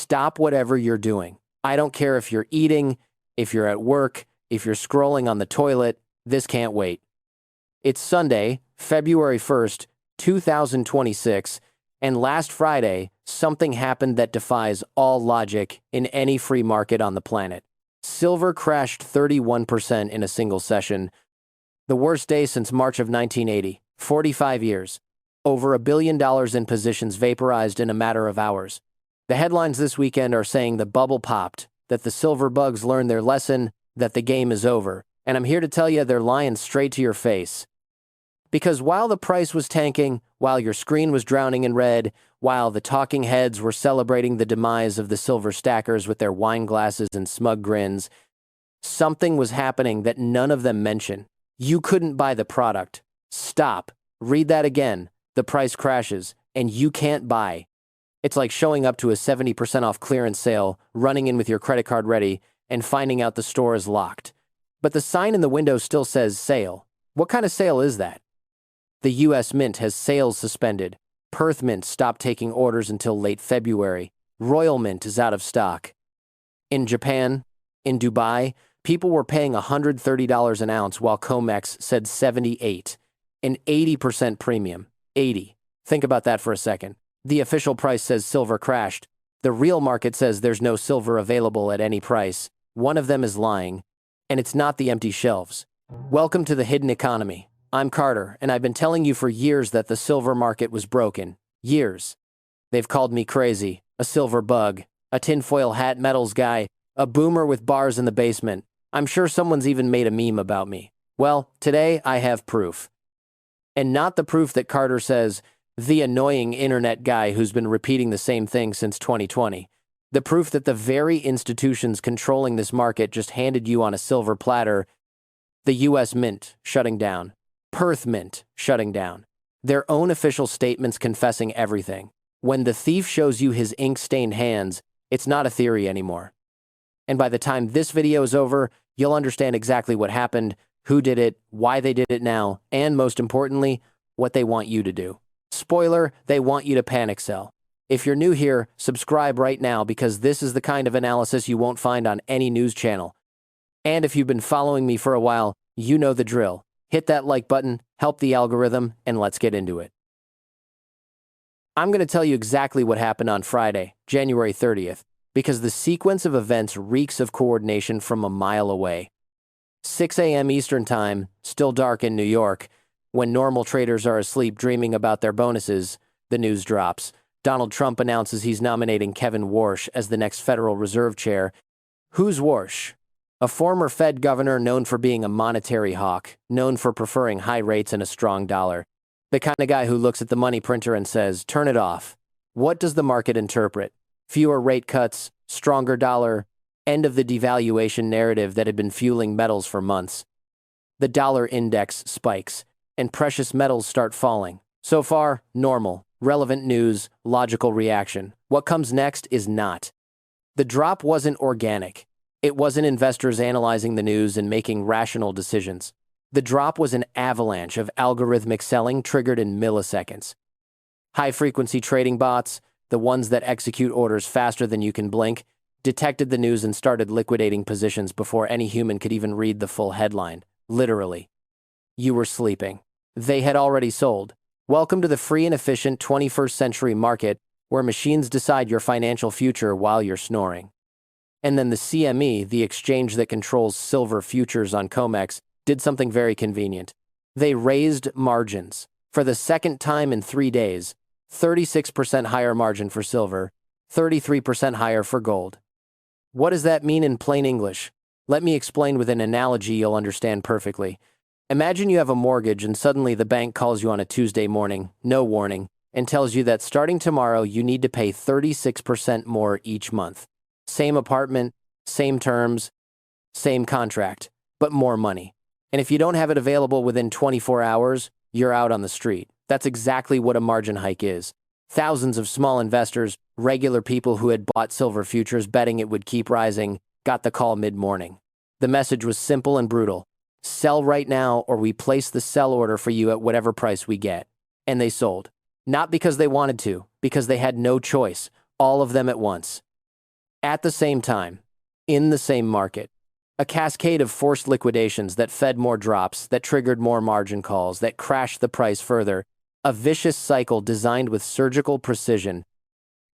Stop whatever you're doing. I don't care if you're eating, if you're at work, if you're scrolling on the toilet, this can't wait. It's Sunday, February 1st, 2026, and last Friday, something happened that defies all logic in any free market on the planet. Silver crashed 31% in a single session, the worst day since March of 1980, 45 years. Over $1 billion in positions vaporized in a matter of hours. The headlines this weekend are saying the bubble popped, that the silver bugs learned their lesson, that the game is over. And I'm here to tell you they're lying straight to your face. Because while the price was tanking, while your screen was drowning in red, while the talking heads were celebrating the demise of the silver stackers with their wine glasses and smug grins, something was happening that none of them mention. You couldn't buy the product. Stop. Read that again. The price crashes, and you can't buy. It's like showing up to a 70% off clearance sale, running in with your credit card ready, and finding out the store is locked. But the sign in the window still says sale. What kind of sale is that? The U.S. Mint has sales suspended. Perth Mint stopped taking orders until late February. Royal Mint is out of stock. In Japan, in Dubai, people were paying $130 an ounce while COMEX said $78. An 80% premium. 80. Think about that for a second. The official price says silver crashed. The real market says there's no silver available at any price. One of them is lying, and it's not the empty shelves. Welcome to the hidden economy. I'm Carter, and I've been telling you for years that the silver market was broken. Years. They've called me crazy, a silver bug, a tinfoil hat metals guy, a boomer with bars in the basement. I'm sure someone's even made a meme about me. Well, today I have proof. And not the proof that Carter says, the annoying internet guy who's been repeating the same thing since 2020. The proof that the very institutions controlling this market just handed you on a silver platter. The U.S. Mint shutting down. Perth Mint shutting down. Their own official statements confessing everything. When the thief shows you his ink-stained hands, it's not a theory anymore. And by the time this video is over, you'll understand exactly what happened, who did it, why they did it now, and most importantly, what they want you to do. Spoiler, they want you to panic sell. If you're new here, subscribe right now because this is the kind of analysis you won't find on any news channel. And if you've been following me for a while, you know the drill. Hit that like button, help the algorithm, and let's get into it. I'm going to tell you exactly what happened on Friday, January 30th, because the sequence of events reeks of coordination from a mile away. 6 a.m. Eastern Time, still dark in New York. When normal traders are asleep dreaming about their bonuses, the news drops. Donald Trump announces he's nominating Kevin Warsh as the next Federal Reserve Chair. Who's Warsh? A former Fed governor known for being a monetary hawk, known for preferring high rates and a strong dollar. The kind of guy who looks at the money printer and says, turn it off. What does the market interpret? Fewer rate cuts, stronger dollar, end of the devaluation narrative that had been fueling metals for months. The dollar index spikes, and precious metals start falling. So far, normal, relevant news, logical reaction. What comes next is not. The drop wasn't organic. It wasn't investors analyzing the news and making rational decisions. The drop was an avalanche of algorithmic selling triggered in milliseconds. High-frequency trading bots, the ones that execute orders faster than you can blink, detected the news and started liquidating positions before any human could even read the full headline. Literally. You were sleeping. They had already sold. Welcome to the free and efficient 21st century market where machines decide your financial future while you're snoring. And then the CME, the exchange that controls silver futures on COMEX, did something very convenient. They raised margins. For the second time in 3 days, 36% higher margin for silver, 33% higher for gold. What does that mean in plain English? Let me explain with an analogy you'll understand perfectly. Imagine you have a mortgage and suddenly the bank calls you on a Tuesday morning, no warning, and tells you that starting tomorrow you need to pay 36% more each month. Same apartment, same terms, same contract, but more money. And if you don't have it available within 24 hours, you're out on the street. That's exactly what a margin hike is. Thousands of small investors, regular people who had bought silver futures betting it would keep rising, got the call mid-morning. The message was simple and brutal. Sell right now or we place the sell order for you at whatever price we get. And they sold. Not because they wanted to, because they had no choice, all of them at once. At the same time, in the same market, a cascade of forced liquidations that fed more drops, that triggered more margin calls, that crashed the price further, a vicious cycle designed with surgical precision,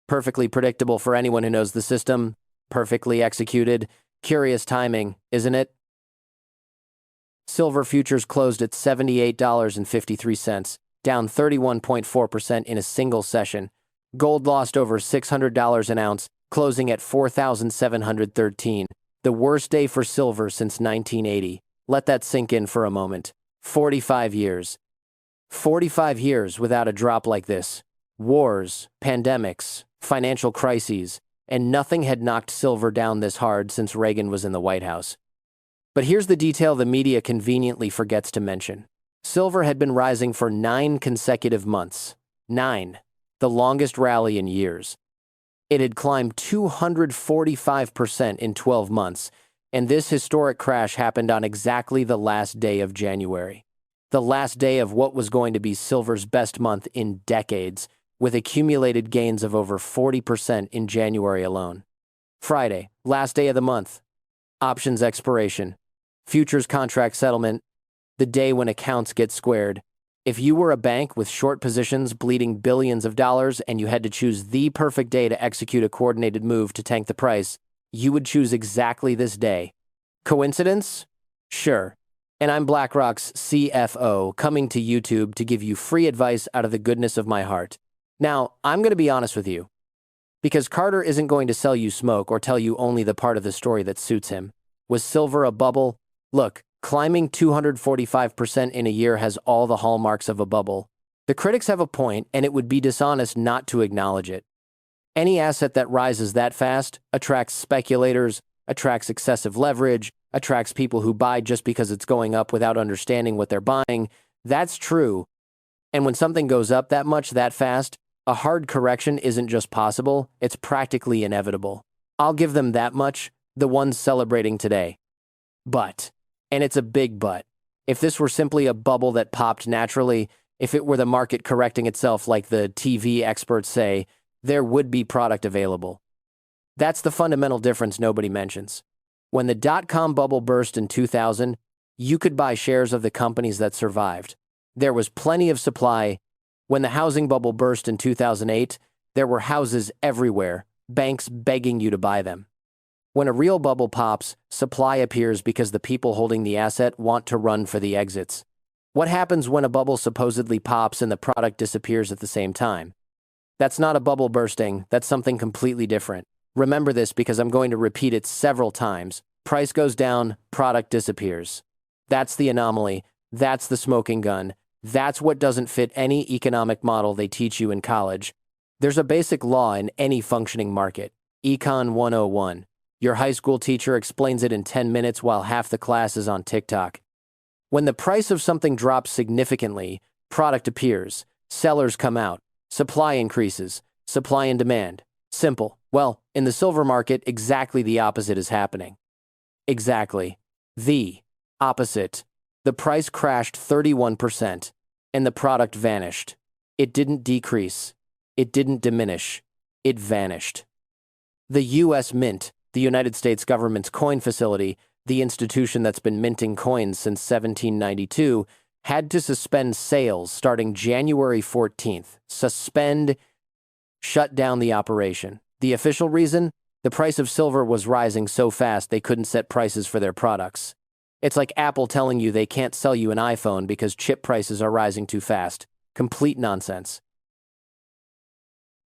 perfectly predictable for anyone who knows the system, perfectly executed, curious timing, isn't it? Silver futures closed at $78.53, down 31.4% in a single session. Gold lost over $600 an ounce, closing at $4,713, the worst day for silver since 1980. Let that sink in for a moment. 45 years. 45 years without a drop like this. Wars, pandemics, financial crises, and nothing had knocked silver down this hard since Reagan was in the White House. But here's the detail the media conveniently forgets to mention. Silver had been rising for 9 consecutive months. 9. The longest rally in years. It had climbed 245% in 12 months, and this historic crash happened on exactly the last day of January. The last day of what was going to be silver's best month in decades, with accumulated gains of over 40% in January alone. Friday, last day of the month. Options expiration. Futures contract settlement. The day when accounts get squared. If you were a bank with short positions bleeding billions of dollars and you had to choose the perfect day to execute a coordinated move to tank the price, you would choose exactly this day. Coincidence? Sure. And I'm BlackRock's CFO, coming to YouTube to give you free advice out of the goodness of my heart. Now, I'm going to be honest with you, because Carter isn't going to sell you smoke or tell you only the part of the story that suits him. Was silver a bubble? Look, climbing 245% in a year has all the hallmarks of a bubble. The critics have a point, and it would be dishonest not to acknowledge it. Any asset that rises that fast attracts speculators, attracts excessive leverage, attracts people who buy just because it's going up without understanding what they're buying. That's true. And when something goes up that much that fast, a hard correction isn't just possible, it's practically inevitable. I'll give them that much, the ones celebrating today. But, and it's a big but, if this were simply a bubble that popped naturally, if it were the market correcting itself like the TV experts say, there would be product available. That's the fundamental difference nobody mentions. When the dot-com bubble burst in 2000, you could buy shares of the companies that survived. There was plenty of supply. When the housing bubble burst in 2008, there were houses everywhere, banks begging you to buy them. When a real bubble pops, supply appears because the people holding the asset want to run for the exits. What happens when a bubble supposedly pops and the product disappears at the same time? That's not a bubble bursting, that's something completely different. Remember this because I'm going to repeat it several times. Price goes down, product disappears. That's the anomaly, that's the smoking gun, that's what doesn't fit any economic model they teach you in college. There's a basic law in any functioning market, Econ 101. Your high school teacher explains it in 10 minutes while half the class is on TikTok. When the price of something drops significantly, product appears, sellers come out, supply increases, supply and demand. Simple. Well, in the silver market, exactly the opposite is happening. Exactly. The opposite. The price crashed 31%, and the product vanished. It didn't decrease. It didn't diminish. It vanished. The U.S. Mint, the United States government's coin facility, the institution that's been minting coins since 1792, had to suspend sales starting January 14th. Shut down the operation. The official reason? The price of silver was rising so fast they couldn't set prices for their products. It's like Apple telling you they can't sell you an iPhone because chip prices are rising too fast. Complete nonsense.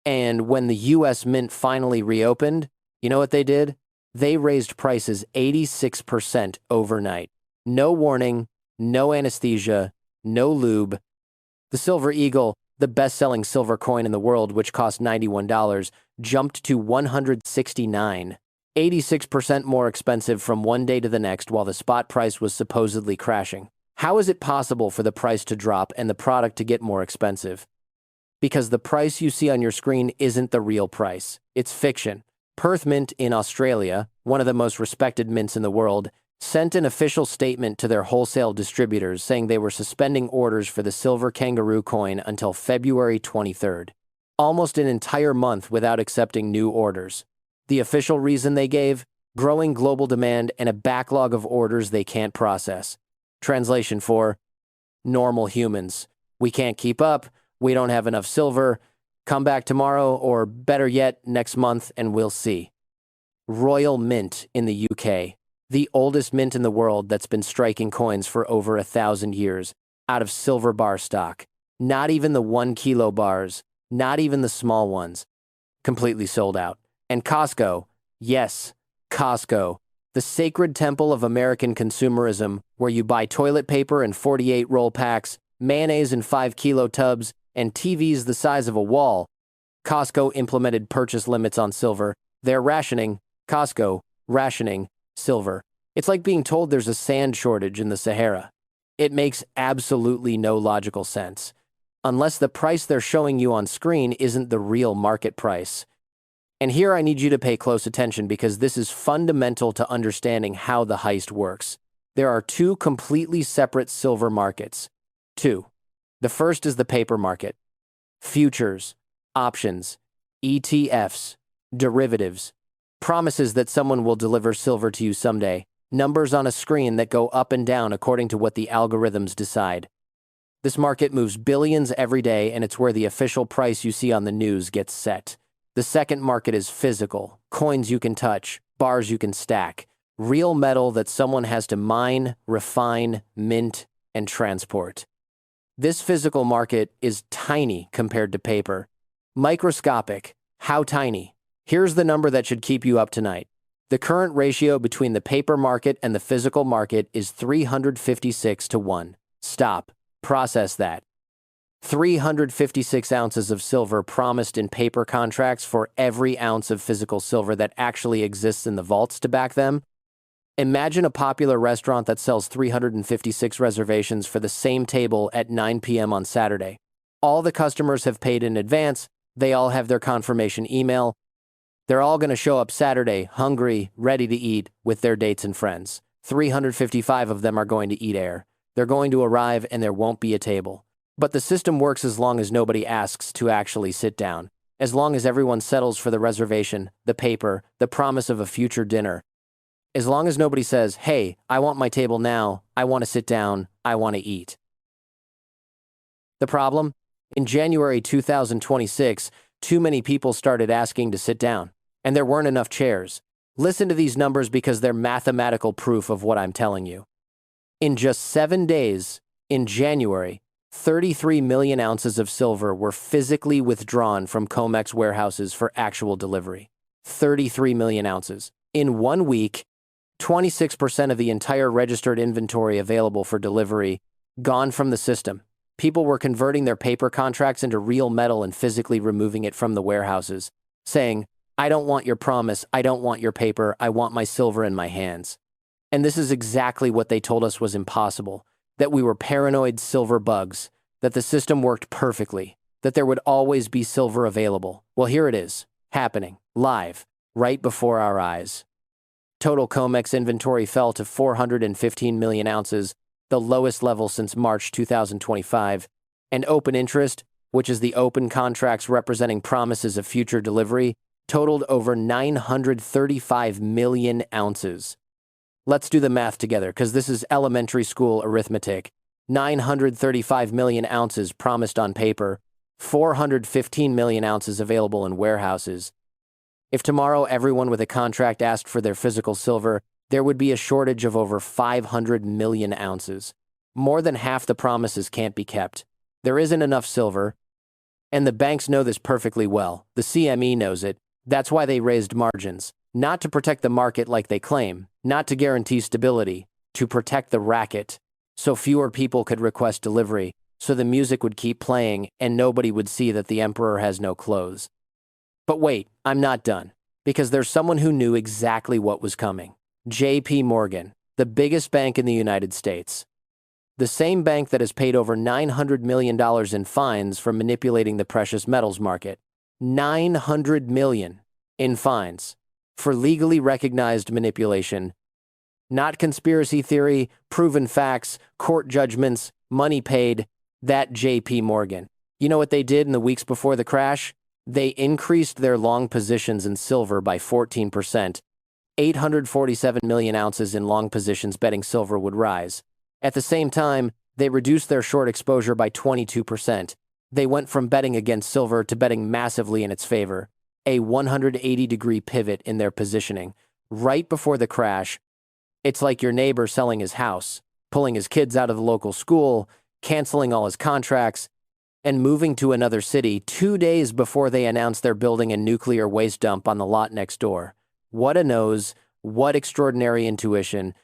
And when the U.S. Mint finally reopened, you know what they did? They raised prices 86% overnight. No warning, no anesthesia, no lube. The Silver Eagle, the best-selling silver coin in the world, which cost $91, jumped to $169. 86% more expensive from one day to the next while the spot price was supposedly crashing. How is it possible for the price to drop and the product to get more expensive? Because the price you see on your screen isn't the real price. It's fiction. Perth Mint in Australia, one of the most respected mints in the world, sent an official statement to their wholesale distributors saying they were suspending orders for the silver kangaroo coin until February 23rd. Almost an entire month without accepting new orders. The official reason they gave? Growing global demand and a backlog of orders they can't process. Translation for normal humans. We can't keep up. We don't have enough silver. Come back tomorrow, or better yet, next month, and we'll see. Royal Mint in the UK. The oldest mint in the world that's been striking coins for over 1,000 years, out of silver bar stock. Not even the 1 kilo bars, not even the small ones. Completely sold out. And Costco, yes, Costco, the sacred temple of American consumerism, where you buy toilet paper in 48 roll packs, mayonnaise in 5 kilo tubs, and TVs the size of a wall. Costco implemented purchase limits on silver. They're rationing. Costco, rationing silver. It's like being told there's a sand shortage in the Sahara. It makes absolutely no logical sense, unless the price they're showing you on screen isn't the real market price. And here I need you to pay close attention because this is fundamental to understanding how the heist works. There are two completely separate silver markets. Two. The first is the paper market. Futures, options, ETFs, derivatives, promises that someone will deliver silver to you someday, numbers on a screen that go up and down according to what the algorithms decide. This market moves billions every day, and it's where the official price you see on the news gets set. The second market is physical, coins you can touch, bars you can stack, real metal that someone has to mine, refine, mint, and transport. This physical market is tiny compared to paper. Microscopic. How tiny? Here's the number that should keep you up tonight. The current ratio between the paper market and the physical market is 356 to 1. Stop. Process that. 356 ounces of silver promised in paper contracts for every ounce of physical silver that actually exists in the vaults to back them. Imagine a popular restaurant that sells 356 reservations for the same table at 9 p.m. on Saturday. All the customers have paid in advance. They all have their confirmation email. They're all going to show up Saturday, hungry, ready to eat, with their dates and friends. 355 of them are going to eat air. They're going to arrive and there won't be a table. But the system works as long as nobody asks to actually sit down. As long as everyone settles for the reservation, the paper, the promise of a future dinner. As long as nobody says, hey, I want my table now, I want to sit down, I want to eat. The problem? In January 2026, too many people started asking to sit down, and there weren't enough chairs. Listen to these numbers because they're mathematical proof of what I'm telling you. In just 7 days, in January, 33 million ounces of silver were physically withdrawn from COMEX warehouses for actual delivery. 33 million ounces. In 1 week, 26% of the entire registered inventory available for delivery gone from the system. People were converting their paper contracts into real metal and physically removing it from the warehouses, saying, I don't want your promise, I don't want your paper, I want my silver in my hands. And this is exactly what they told us was impossible, that we were paranoid silver bugs, that the system worked perfectly, that there would always be silver available. Well, here it is, happening, live, right before our eyes. Total COMEX inventory fell to 415 million ounces, the lowest level since March 2025, and open interest, which is the open contracts representing promises of future delivery, totaled over 935 million ounces. Let's do the math together, because this is elementary school arithmetic. 935 million ounces promised on paper, 415 million ounces available in warehouses. If tomorrow everyone with a contract asked for their physical silver, there would be a shortage of over 500 million ounces. More than half the promises can't be kept. There isn't enough silver, and the banks know this perfectly well. The CME knows it. That's why they raised margins. Not to protect the market like they claim, not to guarantee stability, to protect the racket, so fewer people could request delivery, so the music would keep playing and nobody would see that the emperor has no clothes. But wait, I'm not done, because there's someone who knew exactly what was coming. JP Morgan, the biggest bank in the United States. The same bank that has paid over $900 million in fines for manipulating the precious metals market. $900 million in fines for legally recognized manipulation. Not conspiracy theory, proven facts, court judgments, money paid. That JP Morgan. You know what they did in the weeks before the crash? They increased their long positions in silver by 14%, 847 million ounces in long positions betting silver would rise. At the same time, they reduced their short exposure by 22%. They went from betting against silver to betting massively in its favor, a 180-degree pivot in their positioning. Right before the crash, it's like your neighbor selling his house, pulling his kids out of the local school, canceling all his contracts, and moving to another city 2 days before they announced they're building a nuclear waste dump on the lot next door. What a nose, what extraordinary intuition.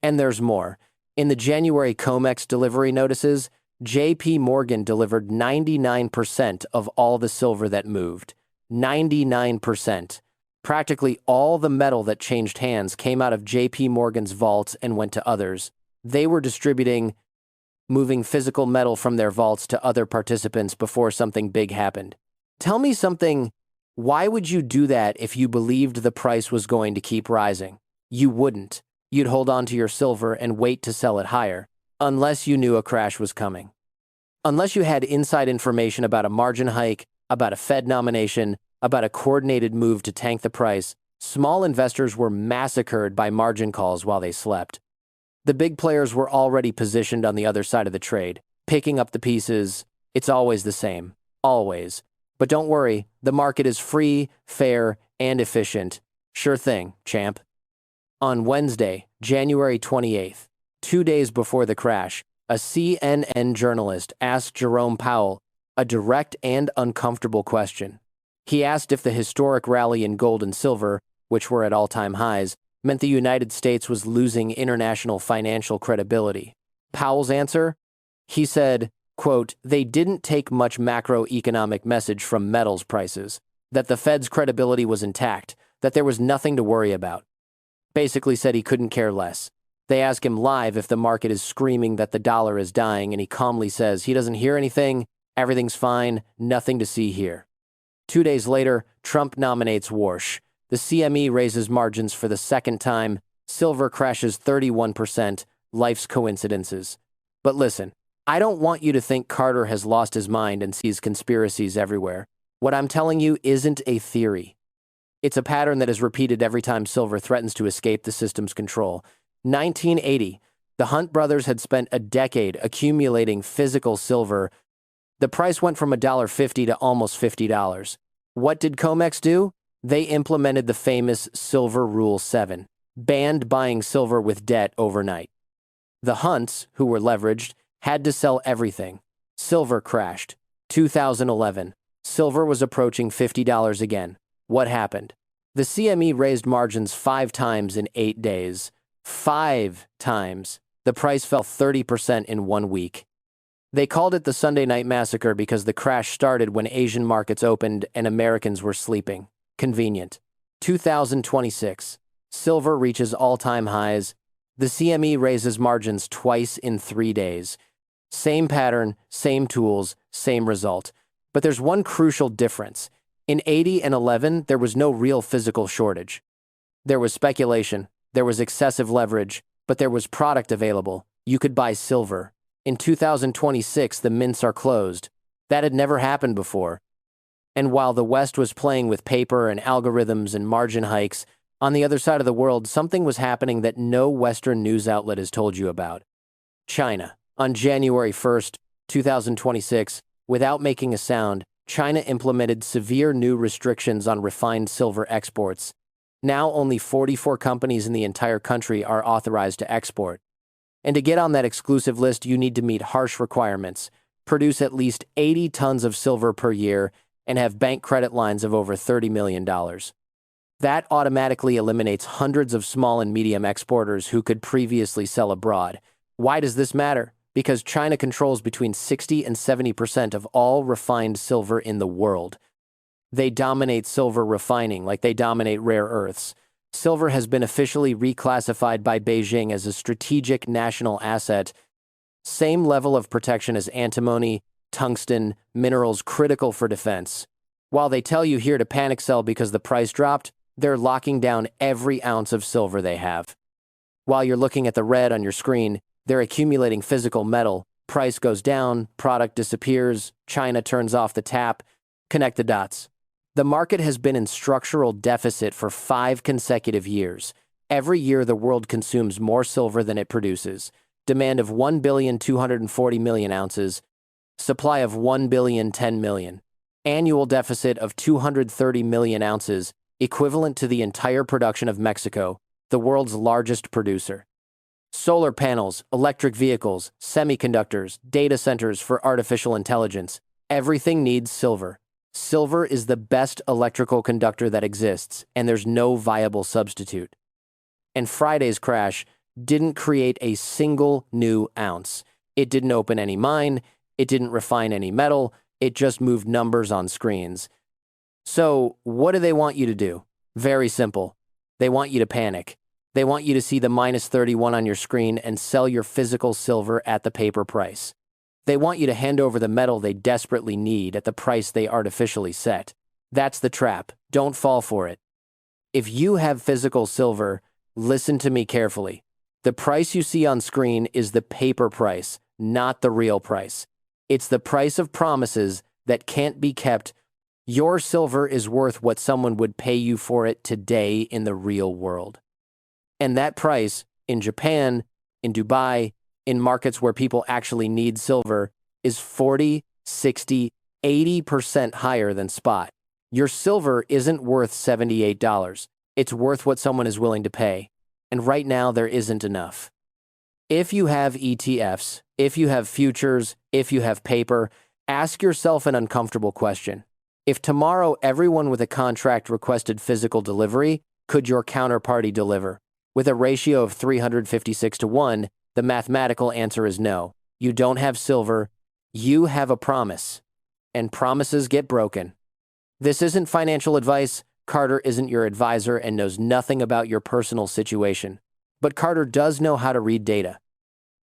And there's more. In the January COMEX delivery notices, JP Morgan delivered 99% of all the silver that moved. 99%. Practically all the metal that changed hands came out of JP Morgan's vaults and went to others. They were moving physical metal from their vaults to other participants before something big happened. Tell me something. Why would you do that if you believed the price was going to keep rising? You wouldn't. You'd hold on to your silver and wait to sell it higher, unless you knew a crash was coming. Unless you had inside information about a margin hike, about a Fed nomination, about a coordinated move to tank the price, small investors were massacred by margin calls while they slept. The big players were already positioned on the other side of the trade, picking up the pieces. It's always the same. Always. But don't worry, the market is free, fair, and efficient. Sure thing, champ. On Wednesday, January 28th, 2 days before the crash, a CNN journalist asked Jerome Powell a direct and uncomfortable question. He asked if the historic rally in gold and silver, which were at all-time highs, meant the United States was losing international financial credibility. Powell's answer? He said, quote, "They didn't take much macroeconomic message from metals prices, that the Fed's credibility was intact, that there was nothing to worry about." Basically said he couldn't care less. They ask him live if the market is screaming that the dollar is dying, and he calmly says he doesn't hear anything, everything's fine, nothing to see here. 2 days later, Trump nominates Warsh. The CME raises margins for the second time. Silver crashes 31%. Life's coincidences. But listen, I don't want you to think Carter has lost his mind and sees conspiracies everywhere. What I'm telling you isn't a theory. It's a pattern that is repeated every time silver threatens to escape the system's control. 1980, the Hunt brothers had spent a decade accumulating physical silver. The price went from $1.50 to almost $50. What did COMEX do? They implemented the famous Silver Rule 7, banned buying silver with debt overnight. The Hunts, who were leveraged, had to sell everything. Silver crashed. 2011, silver was approaching $50 again. What happened? The CME raised margins 5 times in 8 days. 5 times. The price fell 30% in 1 week. They called it the Sunday Night Massacre because the crash started when Asian markets opened and Americans were sleeping. Convenient. 2026. Silver reaches all-time highs. The CME raises margins twice in 3 days. Same pattern, same tools, same result. But there's one crucial difference. In 80 and 11, there was no real physical shortage. There was speculation, there was excessive leverage, but there was product available. You could buy silver. In 2026, the mints are closed. That had never happened before. And while the West was playing with paper and algorithms and margin hikes, on the other side of the world, something was happening that no Western news outlet has told you about. China. On January 1st, 2026, without making a sound, China implemented severe new restrictions on refined silver exports. Now only 44 companies in the entire country are authorized to export. And to get on that exclusive list, you need to meet harsh requirements, produce at least 80 tons of silver per year, and have bank credit lines of over $30 million. That automatically eliminates hundreds of small and medium exporters who could previously sell abroad. Why does this matter? Because China controls between 60 and 70% of all refined silver in the world. They dominate silver refining like they dominate rare earths. Silver has been officially reclassified by Beijing as a strategic national asset. Same level of protection as antimony, tungsten, minerals critical for defense. While they tell you here to panic sell because the price dropped, they're locking down every ounce of silver they have. While you're looking at the red on your screen, they're accumulating physical metal. Price goes down, product disappears, China turns off the tap. Connect the dots. The market has been in structural deficit for 5 consecutive years. Every year, the world consumes more silver than it produces. Demand of 1,240,000,000 ounces. Supply of 1,010,000,000. Annual deficit of 230 million ounces, equivalent to the entire production of Mexico, the world's largest producer. Solar panels, electric vehicles, semiconductors, data centers for artificial intelligence. Everything needs silver. Silver is the best electrical conductor that exists, and there's no viable substitute. And Friday's crash didn't create a single new ounce. It didn't open any mine, it didn't refine any metal, it just moved numbers on screens. So, what do they want you to do? Very simple. They want you to panic. They want you to see the -31 on your screen and sell your physical silver at the paper price. They want you to hand over the metal they desperately need at the price they artificially set. That's the trap. Don't fall for it. If you have physical silver, listen to me carefully. The price you see on screen is the paper price, not the real price. It's the price of promises that can't be kept. Your silver is worth what someone would pay you for it today in the real world. And that price, in Japan, in Dubai, in markets where people actually need silver, is 40, 60, 80% higher than spot. Your silver isn't worth $78. It's worth what someone is willing to pay. And right now, there isn't enough. If you have ETFs, if you have futures, if you have paper, ask yourself an uncomfortable question. If tomorrow everyone with a contract requested physical delivery, could your counterparty deliver? With a ratio of 356 to 1, the mathematical answer is no. You don't have silver, you have a promise. And promises get broken. This isn't financial advice. Carter isn't your advisor and knows nothing about your personal situation. But Carter does know how to read data.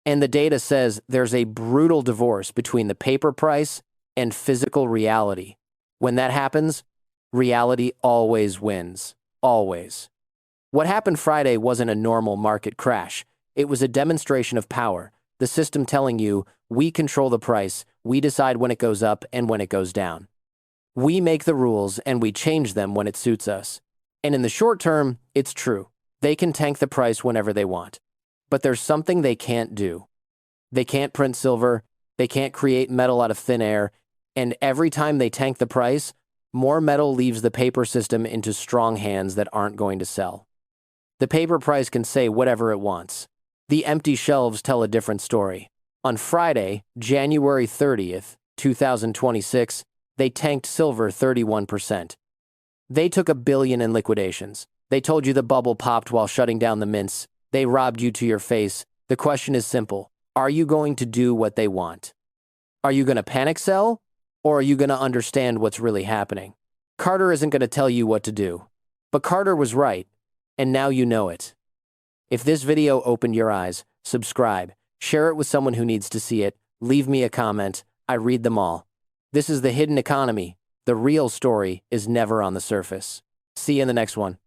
And the data says there's a brutal divorce between the paper price and physical reality. When that happens, reality always wins. Always. What happened Friday wasn't a normal market crash. It was a demonstration of power, the system telling you, we control the price, we decide when it goes up and when it goes down. We make the rules and we change them when it suits us. And in the short term, it's true. They can tank the price whenever they want. But there's something they can't do. They can't print silver, they can't create metal out of thin air, and every time they tank the price, more metal leaves the paper system into strong hands that aren't going to sell. The paper price can say whatever it wants. The empty shelves tell a different story. On Friday, January 30th, 2026, they tanked silver 31%. They took $1 billion in liquidations. They told you the bubble popped while shutting down the mints. They robbed you to your face. The question is simple. Are you going to do what they want? Are you going to panic sell? Or are you going to understand what's really happening? Carter isn't going to tell you what to do. But Carter was right. And now you know it. If this video opened your eyes, subscribe, share it with someone who needs to see it, leave me a comment, I read them all. This is the hidden economy. The real story is never on the surface. See you in the next one.